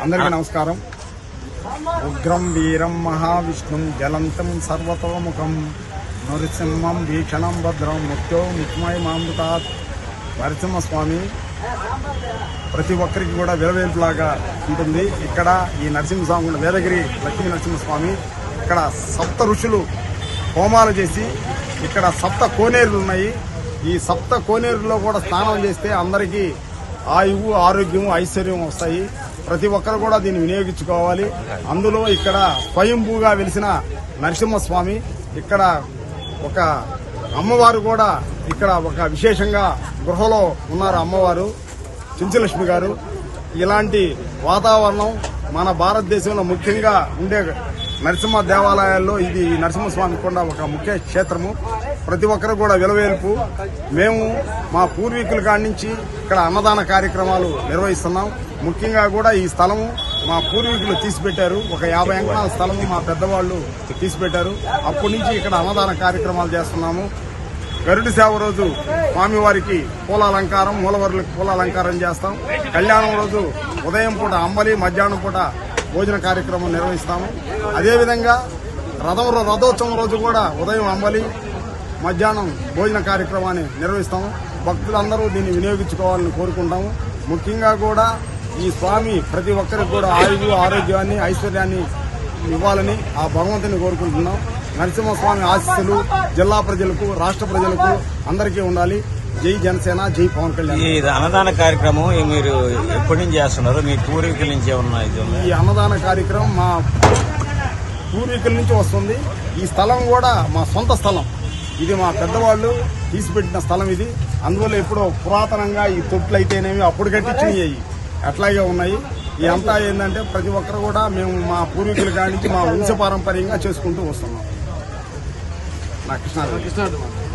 అందరికీ నమస్కారం. ఉగ్రం వీరం మహావిష్ణుం జలంతం సర్వతోముఖం నృసింహం భీషణం భద్రం ముఖ్యో ముఖ్యమయమామృతాత్. నరసింహస్వామి ప్రతి ఒక్కరికి కూడా విలవేల్పులాగా ఉంటుంది. ఇక్కడ ఈ నరసింహస్వామి వేదగిరి లక్ష్మీ నరసింహస్వామి ఇక్కడ సప్త ఋషులు హోమాలు చేసి ఇక్కడ సప్త కోనేరులు ఉన్నాయి. ఈ సప్త కోనేరులో కూడా స్నానం చేస్తే అందరికీ ఆయువు, ఆరోగ్యం, ఐశ్వర్యం వస్తాయి. ప్రతి ఒక్కరు కూడా దీన్ని వినియోగించుకోవాలి. అందులో ఇక్కడ స్వయంభూగా వెలిసిన నరసింహస్వామి, ఇక్కడ ఒక అమ్మవారు కూడా ఇక్కడ ఒక విశేషంగా గృహలో ఉన్నారు. అమ్మవారు చించలక్ష్మి గారు. ఇలాంటి వాతావరణం మన భారతదేశంలో ముఖ్యంగా ఉండే నరసింహ దేవాలయాల్లో ఇది నరసింహస్వామి కూడా ఒక ముఖ్య క్షేత్రము. ప్రతి ఒక్కరు కూడా విలవేల్పు. మేము మా పూర్వీకుల కాడి నుంచి ఇక్కడ అన్నదాన కార్యక్రమాలు నిర్వహిస్తున్నాం. ముఖ్యంగా కూడా ఈ స్థలము మా పూర్వీకులు తీసిపెట్టారు. ఒక 50 ఎకరాల స్థలము మా పెద్దవాళ్లు తీసిపెట్టారు. అప్పటి నుంచి ఇక్కడ అన్నదాన కార్యక్రమాలు చేస్తున్నాము. గరుడి సేవ రోజు స్వామివారికి పూల అలంకారం, మూలవరులకు పూల అలంకారం చేస్తాం. కళ్యాణం రోజు ఉదయం పూట అంబలి, మధ్యాహ్నం పూట భోజన కార్యక్రమం నిర్వహిస్తాము. అదేవిధంగా రథోత్సవం రోజు కూడా ఉదయం అంబలి, మధ్యాహ్నం భోజన కార్యక్రమాన్ని నిర్వహిస్తాము. భక్తులందరూ దీన్ని వినియోగించుకోవాలని కోరుకుంటాము. ముఖ్యంగా కూడా ఈ స్వామి ప్రతి ఒక్కరికి కూడా ఆయువు, ఆరోగ్యాన్ని, ఐశ్వర్యాన్ని ఇవ్వాలని ఆ భగవంతుని కోరుకుంటున్నాం. నరసింహస్వామి ఆశీస్సులు జిల్లా ప్రజలకు, రాష్ట్ర ప్రజలకు అందరికీ ఉండాలి. జై జనసేన, జై పవన్ కళ్యాణ్. ఈ అన్నదాన కార్యక్రమం మీరు ఎప్పటి నుంచి చేస్తున్నారు? మీ పూర్వీకుల నుంచి ఏమన్నా? ఈ అన్నదాన కార్యక్రమం మా పూర్వీకుల నుంచి వస్తుంది. ఈ స్థలం కూడా మా సొంత స్థలం. ఇది మా పెద్దవాళ్ళు తీసిపెట్టిన స్థలం ఇది. అందువల్ల ఎప్పుడో పురాతనంగా ఈ తొట్లు అయితేనేవి అప్పుడు కట్టించినవి అట్లాగే ఉన్నాయి. ఈ అంతా ఏంటంటే ప్రతి ఒక్కరు కూడా మేము మా పూర్వీకుల కాడి నుంచి మా వంశపారంపర్యంగా చేసుకుంటూ వస్తున్నాం. నా కృష్ణ